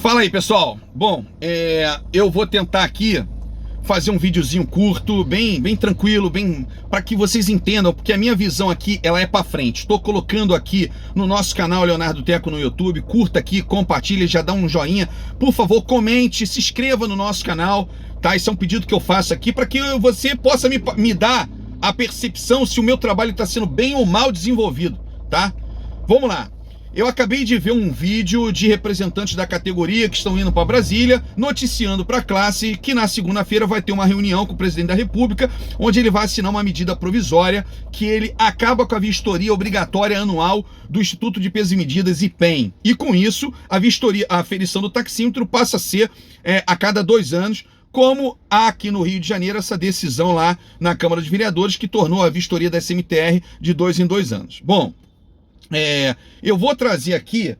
Fala aí, pessoal. Bom, eu vou tentar aqui fazer um videozinho curto, bem tranquilo, bem para que vocês entendam, porque a minha visão aqui, ela é para frente. Estou colocando aqui no nosso canal Leonardo Teco no YouTube. Curta aqui, compartilha, já dá um joinha. Por favor, comente, se inscreva no nosso canal, tá? Esse é um pedido que eu faço aqui para que você possa me dar a percepção se o meu trabalho está sendo bem ou mal desenvolvido, tá? Vamos lá. Eu acabei de ver um vídeo de representantes da categoria que estão indo para Brasília, noticiando para a classe que na segunda-feira vai ter uma reunião com o presidente da República, onde ele vai assinar uma medida provisória que ele acaba com a vistoria obrigatória anual do Instituto de Pesos e Medidas, IPEM. E com isso, a aferição do taxímetro passa a ser a cada 2 anos, como há aqui no Rio de Janeiro essa decisão lá na Câmara dos Vereadores que tornou a vistoria da SMTR de 2 em 2 anos. Bom, eu vou trazer aqui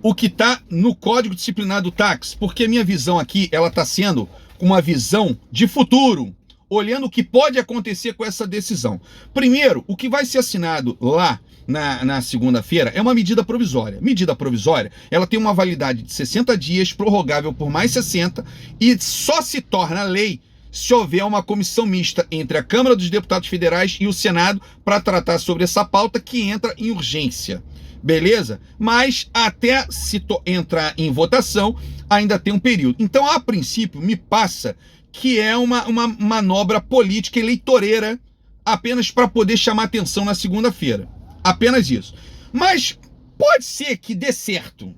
o que está no Código Disciplinar do Táxi, porque a minha visão aqui, ela está sendo uma visão de futuro, olhando o que pode acontecer com essa decisão. Primeiro, o que vai ser assinado lá na segunda-feira é uma medida provisória. Medida provisória, ela tem uma validade de 60 dias, prorrogável por mais 60, e só se torna lei se houver uma comissão mista entre a Câmara dos Deputados Federais e o Senado para tratar sobre essa pauta que entra em urgência, beleza? Mas até se entrar em votação, ainda tem um período. Então, a princípio, me passa que é uma manobra política eleitoreira apenas para poder chamar atenção na segunda-feira. Apenas isso. Mas pode ser que dê certo,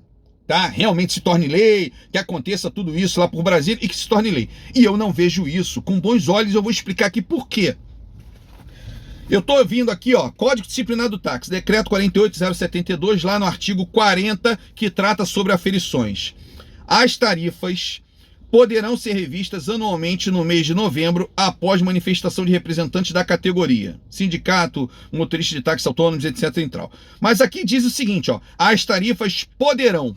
tá? Realmente se torne lei, que aconteça tudo isso lá por Brasília e que se torne lei. E eu não vejo isso com bons olhos, eu vou explicar aqui por quê. Eu tô vindo aqui, ó, Código Disciplinar do Táxi, Decreto 48.072, lá no artigo 40, que trata sobre aferições. As tarifas poderão ser revistas anualmente no mês de novembro, após manifestação de representantes da categoria, sindicato, motorista de táxi autônomos, etc. e tal. Mas aqui diz o seguinte, ó, as tarifas poderão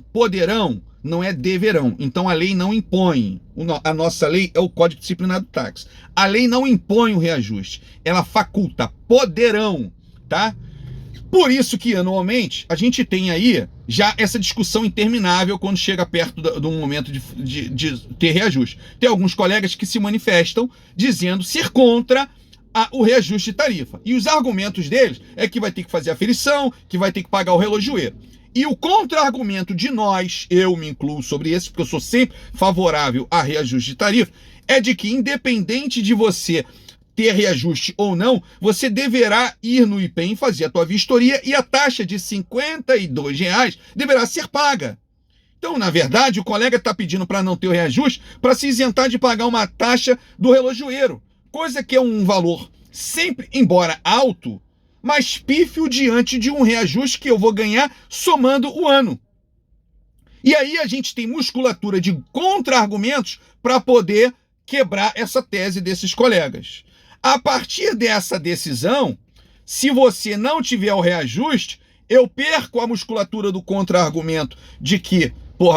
não é deverão, então a lei não impõe. A nossa lei é o Código Disciplinar do Táxi. A lei não impõe o reajuste, ela faculta, poderão, tá? Por isso que anualmente a gente tem aí já essa discussão interminável quando chega perto do momento de ter reajuste. Tem alguns colegas que se manifestam dizendo ser contra o reajuste de tarifa. E os argumentos deles é que vai ter que fazer aferição, que vai ter que pagar o relojoeiro. E o contra-argumento de nós, eu me incluo sobre esse, porque eu sou sempre favorável a reajuste de tarifa, é de que independente de você ter reajuste ou não, você deverá ir no IPEM fazer a tua vistoria e a taxa de R$ 52 deverá ser paga. Então, na verdade, o colega está pedindo para não ter o reajuste para se isentar de pagar uma taxa do relojoeiro, coisa que é um valor sempre, embora alto, mas pífio diante de um reajuste que eu vou ganhar somando o ano. E aí a gente tem musculatura de contra-argumentos para poder quebrar essa tese desses colegas. A partir dessa decisão, se você não tiver o reajuste, eu perco a musculatura do contra-argumento de que,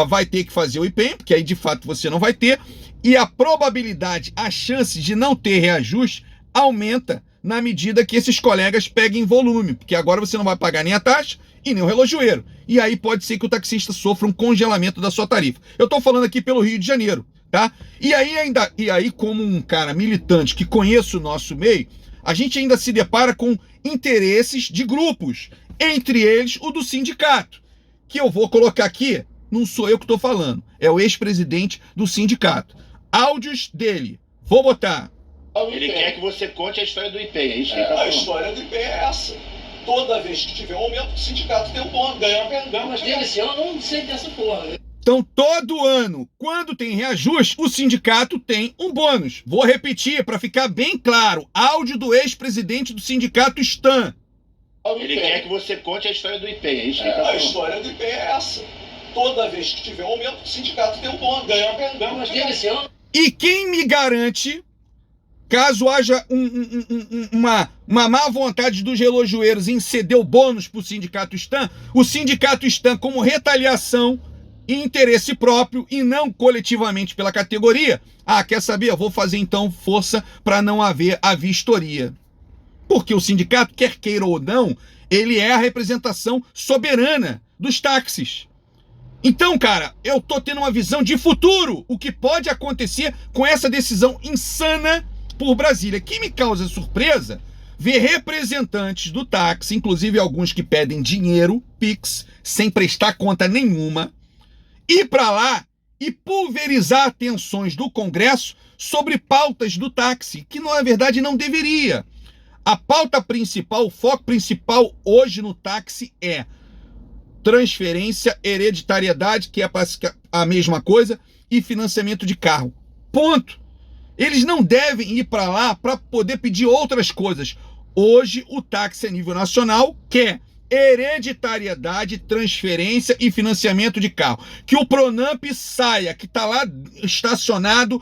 vai ter que fazer o IPEM, porque aí de fato você não vai ter, e a probabilidade, a chance de não ter reajuste aumenta na medida que esses colegas peguem volume, porque agora você não vai pagar nem a taxa e nem o relojoeiro. E aí pode ser que o taxista sofra um congelamento da sua tarifa. Eu estou falando aqui pelo Rio de Janeiro. Tá? E aí, como um cara militante que conhece o nosso meio, a gente ainda se depara com interesses de grupos, entre eles o do sindicato, que eu vou colocar aqui, não sou eu que estou falando, é o ex-presidente do sindicato. Áudios dele, vou botar. Ele quer que você conte a história do IPEM, é isso que ele tá falando. A história do IPEM é essa. Toda vez que tiver um aumento, o sindicato tem um bônus, ganha. Mas teve esse ano, eu não sei dessa porra, né? Então, todo ano, quando tem reajuste, o sindicato tem um bônus. Vou repetir para ficar bem claro. Áudio do ex-presidente do sindicato Stan. Ele quer que você conte a história do IPEM, é isso que ele tá falando. A história do IPEM é essa. Toda vez que tiver um aumento, o sindicato tem um bônus, ganha. Mas teve esse ano. E quem me garante, caso haja uma má vontade dos relojoeiros em ceder o bônus para o sindicato Stan, como retaliação e interesse próprio e não coletivamente pela categoria, quer saber? Eu vou fazer então força para não haver a vistoria. Porque o sindicato, quer queira ou não, ele é a representação soberana dos táxis. Então, cara, eu tô tendo uma visão de futuro, o que pode acontecer com essa decisão insana por Brasília. Que me causa surpresa ver representantes do táxi, inclusive alguns que pedem dinheiro, Pix, sem prestar conta nenhuma, ir para lá e pulverizar atenções do Congresso sobre pautas do táxi, que na verdade não deveria. A pauta principal, o foco principal hoje no táxi é transferência, hereditariedade, que é a mesma coisa, e financiamento de carro. Ponto. Eles não devem ir para lá para poder pedir outras coisas. Hoje, o táxi a nível nacional quer hereditariedade, transferência e financiamento de carro. Que o Pronamp saia, que está lá estacionado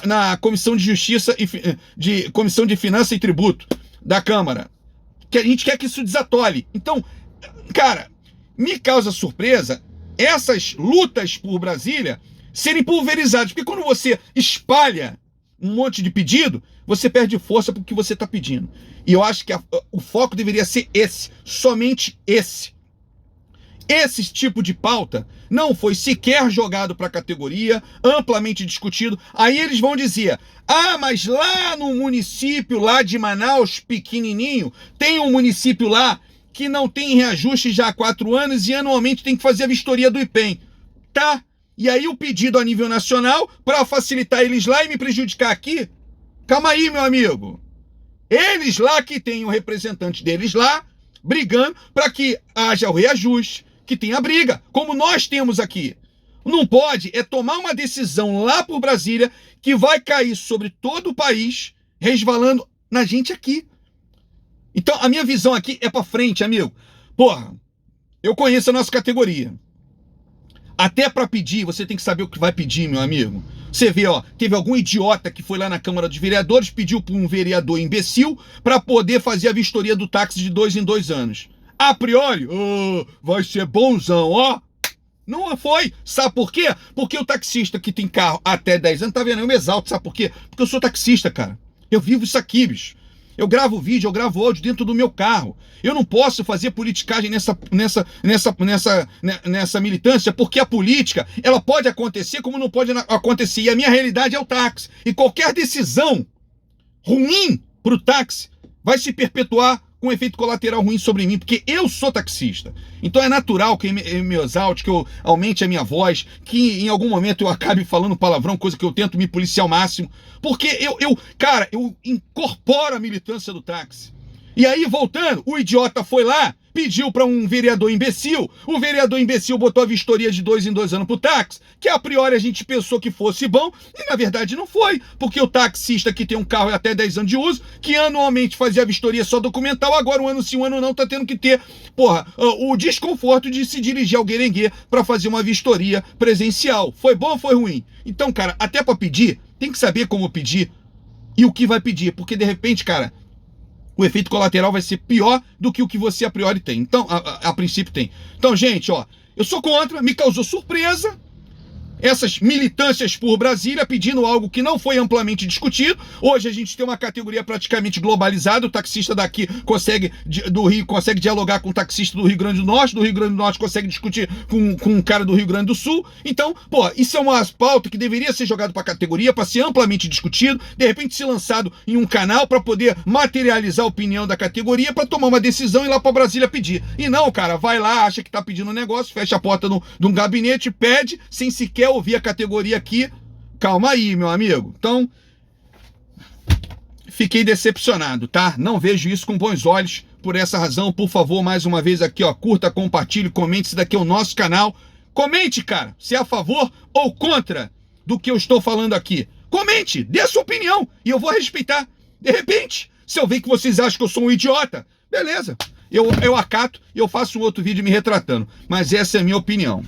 na Comissão de Justiça e Comissão de Finanças e Tributo da Câmara. Que a gente quer que isso desatole. Então, cara, me causa surpresa essas lutas por Brasília serem pulverizadas. Porque quando você espalha um monte de pedido, você perde força porque você está pedindo. E eu acho que o foco deveria ser esse, somente esse. Esse tipo de pauta não foi sequer jogado para a categoria, amplamente discutido. Aí eles vão dizer, mas lá no município lá de Manaus, pequenininho, tem um município lá que não tem reajuste já há 4 anos e anualmente tem que fazer a vistoria do IPEM. Tá? E aí o pedido a nível nacional para facilitar eles lá e me prejudicar aqui? Calma aí, meu amigo. Eles lá que tem o representante deles lá brigando para que haja o reajuste, que tenha briga, como nós temos aqui. Não pode tomar uma decisão lá por Brasília que vai cair sobre todo o país, resvalando na gente aqui. Então, a minha visão aqui é para frente, amigo. Porra, eu conheço a nossa categoria. Até para pedir, você tem que saber o que vai pedir, meu amigo. Você vê, teve algum idiota que foi lá na Câmara dos Vereadores, pediu para um vereador imbecil para poder fazer a vistoria do táxi de 2 em 2 anos. A priori, vai ser bonzão, Não foi. Sabe por quê? Porque o taxista que tem carro até 10 anos, tá vendo? Eu me exalto, sabe por quê? Porque eu sou taxista, cara. Eu vivo isso aqui, bicho. Eu gravo vídeo, eu gravo áudio dentro do meu carro. Eu não posso fazer politicagem nessa militância, porque a política, ela pode acontecer como não pode acontecer. E a minha realidade é o táxi. E qualquer decisão ruim pro táxi vai se perpetuar com um efeito colateral ruim sobre mim, porque eu sou taxista. Então é natural que eu me exalte, que eu aumente a minha voz, que em algum momento eu acabe falando palavrão, coisa que eu tento me policiar ao máximo, porque cara, eu incorporo a militância do táxi. E aí, voltando, o idiota foi lá, pediu para um vereador imbecil, o vereador imbecil botou a vistoria de 2 em 2 anos pro táxi, que a priori a gente pensou que fosse bom, e na verdade não foi, porque o taxista que tem um carro até 10 anos de uso, que anualmente fazia a vistoria só documental, agora um ano sim, um ano não, tá tendo que ter, o desconforto de se dirigir ao Guerengue para fazer uma vistoria presencial. Foi bom ou foi ruim? Então, cara, até para pedir, tem que saber como pedir e o que vai pedir, porque de repente, cara, o efeito colateral vai ser pior do que o que você a priori tem. Então, a princípio tem. Então, gente, eu sou contra, me causou surpresa essas militâncias por Brasília pedindo algo que não foi amplamente discutido. Hoje a gente tem uma categoria praticamente globalizada, o taxista daqui do Rio consegue dialogar com o taxista do Rio Grande do Norte consegue discutir com o cara do Rio Grande do Sul. Então, isso é uma pauta que deveria ser jogada para a categoria, para ser amplamente discutido, de repente ser lançado em um canal para poder materializar a opinião da categoria, para tomar uma decisão e ir lá para Brasília pedir. E não, cara, vai lá, acha que tá pedindo um negócio, fecha a porta de um gabinete, pede, sem sequer ouvir a categoria aqui. Calma aí, meu amigo. Então, fiquei decepcionado, tá? Não vejo isso com bons olhos. Por essa razão, por favor, mais uma vez aqui, curta, compartilhe, comente. Esse daqui é o nosso canal. Comente, cara, se é a favor ou contra do que eu estou falando aqui. Comente, dê a sua opinião e eu vou respeitar. De repente, se eu ver que vocês acham que eu sou um idiota, beleza. Eu acato e eu faço um outro vídeo me retratando. Mas essa é a minha opinião.